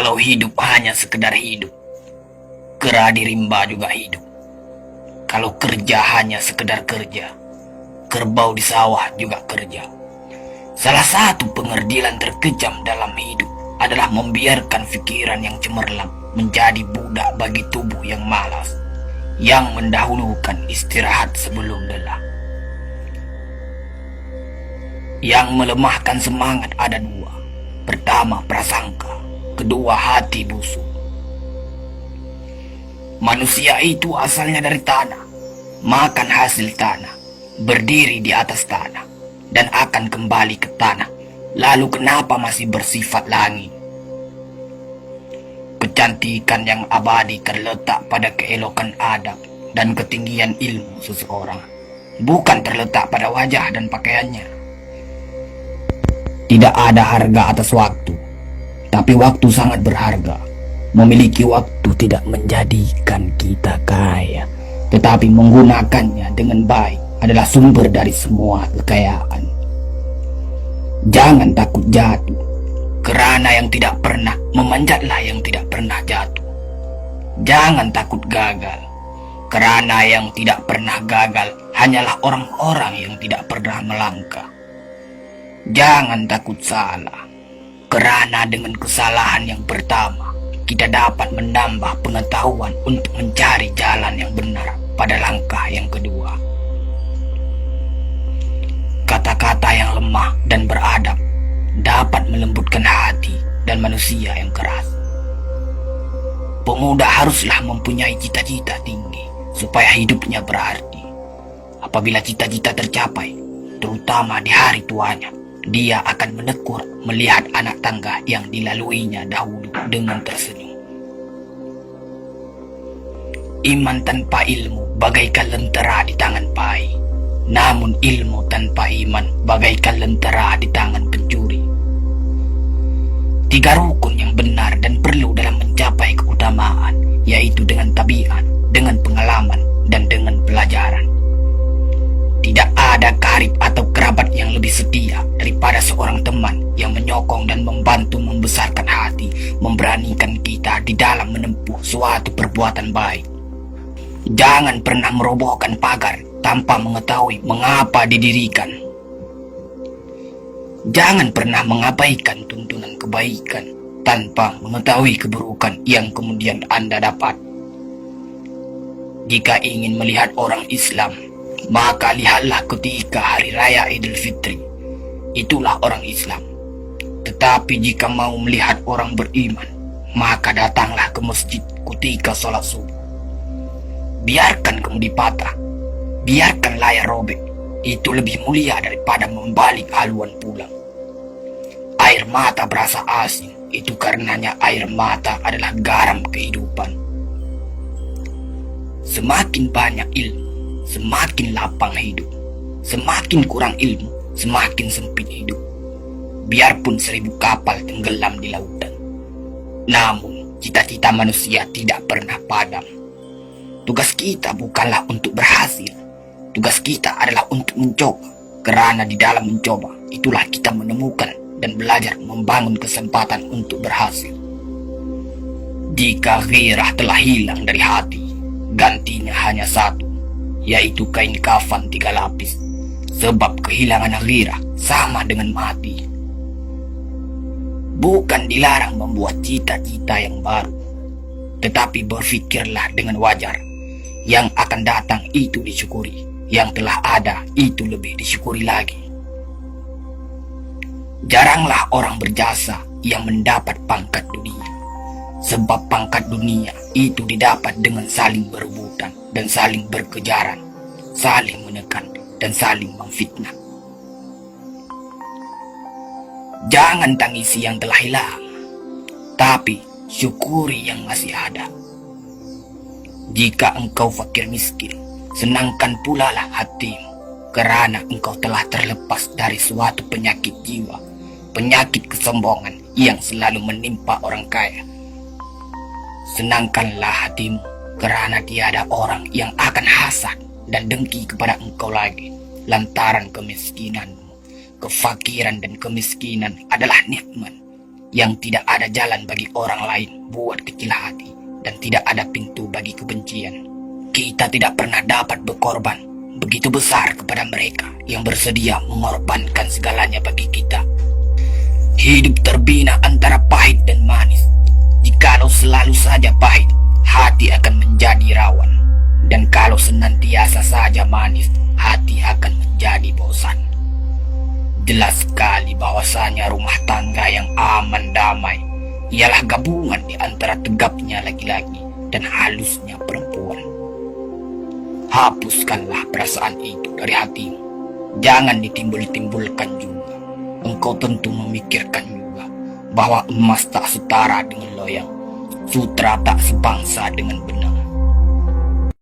Kalau hidup hanya sekedar hidup, kera di rimba juga hidup. Kalau kerja hanya sekedar kerja, kerbau di sawah juga kerja. Salah satu pengerdilan terkejam dalam hidup adalah membiarkan pikiran yang cemerlang menjadi budak bagi tubuh yang malas, yang mendahulukan istirahat sebelum lelah. Yang melemahkan semangat ada dua. Pertama, prasangka. Kedua, hati busuk. Manusia itu asalnya dari tanah, makan hasil tanah, berdiri di atas tanah, dan akan kembali ke tanah. Lalu kenapa masih bersifat langit? Kecantikan yang abadi terletak pada keelokan adab dan ketinggian ilmu seseorang, bukan terletak pada wajah dan pakaiannya. Tidak ada harga atas waktu, tapi waktu sangat berharga. Memiliki waktu tidak menjadikan kita kaya, tetapi menggunakannya dengan baik adalah sumber dari semua kekayaan. Jangan takut jatuh, kerana yang tidak pernah memanjatlah yang tidak pernah jatuh. Jangan takut gagal, kerana yang tidak pernah gagal hanyalah orang-orang yang tidak pernah melangkah. Jangan takut salah, kerana dengan kesalahan yang pertama, kita dapat menambah pengetahuan untuk mencari jalan yang benar pada langkah yang kedua. Kata-kata yang lemah dan beradab dapat melembutkan hati dan manusia yang keras. Pemuda haruslah mempunyai cita-cita tinggi supaya hidupnya berarti. Apabila cita-cita tercapai, terutama di hari tuanya, dia akan menekur melihat anak tangga yang dilaluinya dahulu dengan tersenyum. Iman tanpa ilmu bagaikan lentera di tangan pai, namun ilmu tanpa iman bagaikan lentera di tangan pencuri. Tiga rukun yang benar dan perlu dalam mencapai keutamaan, yaitu dengan tabiat, dengan pengalaman, dan dengan pelajaran. Tidak ada karib atau kerabat yang lebih setia daripada seorang teman yang menyokong dan membantu membesarkan hati, memberanikan kita di dalam menempuh suatu perbuatan baik. Jangan pernah merobohkan pagar tanpa mengetahui mengapa didirikan. Jangan pernah mengabaikan tuntunan kebaikan tanpa mengetahui keburukan yang kemudian Anda dapat. Jika ingin melihat orang Islam, maka lihatlah ketika hari raya Idul Fitri. Itulah orang Islam. Tetapi jika mau melihat orang beriman, maka datanglah ke masjid ketika sholat subuh. Biarkan kemudi patah, biarkan layar robek, itu lebih mulia daripada membalik haluan pulang. Air mata berasa asin, itu karenanya air mata adalah garam kehidupan. Semakin banyak ilmu, semakin lapang hidup. Semakin kurang ilmu, semakin sempit hidup. Biarpun 1000 kapal tenggelam di lautan, namun cita-cita manusia tidak pernah padam. Tugas kita bukanlah untuk berhasil. Tugas kita adalah untuk mencoba, kerana di dalam mencoba itulah kita menemukan dan belajar membangun kesempatan untuk berhasil. Jika ghirah telah hilang dari hati, gantinya hanya satu, yaitu kain kafan 3 lapis. Sebab kehilangan ghirah sama dengan mati. Bukan dilarang membuat cita-cita yang baru, tetapi berfikirlah dengan wajar. Yang akan datang itu disyukuri, yang telah ada itu lebih disyukuri lagi. Jaranglah orang berjasa yang mendapat pangkat dunia, sebab pangkat dunia itu didapat dengan saling berebutan dan saling berkejaran, saling menekan dan saling memfitnah. Jangan tangisi yang telah hilang, tapi syukuri yang masih ada. Jika engkau fakir miskin, senangkan pula lah hatimu, kerana engkau telah terlepas dari suatu penyakit jiwa, penyakit kesombongan yang selalu menimpa orang kaya. Senangkanlah hatimu, kerana tiada orang yang akan hasad dan dengki kepada engkau lagi, lantaran kemiskinanmu. Kefakiran dan kemiskinan adalah nikmat, yang tidak ada jalan bagi orang lain buat kecil hati, dan tidak ada pintu bagi kebencian. Kita tidak pernah dapat berkorban begitu besar kepada mereka yang bersedia mengorbankan segalanya bagi kita. Hidup terbina antara pahit dan manis. Jikalau selalu saja pahit, hati akan menjadi rawan. Dan kalau senantiasa saja manis, hati akan menjadi bosan. Jelas sekali bahwasanya rumah tangga yang aman damai ialah gabungan di antara tegapnya laki-laki dan halusnya perempuan. Hapuskanlah perasaan itu dari hatimu. Jangan ditimbul-timbulkan juga. Engkau tentu memikirkan juga bahwa emas tak setara dengan loyang, sutra tak sebangsa dengan benang.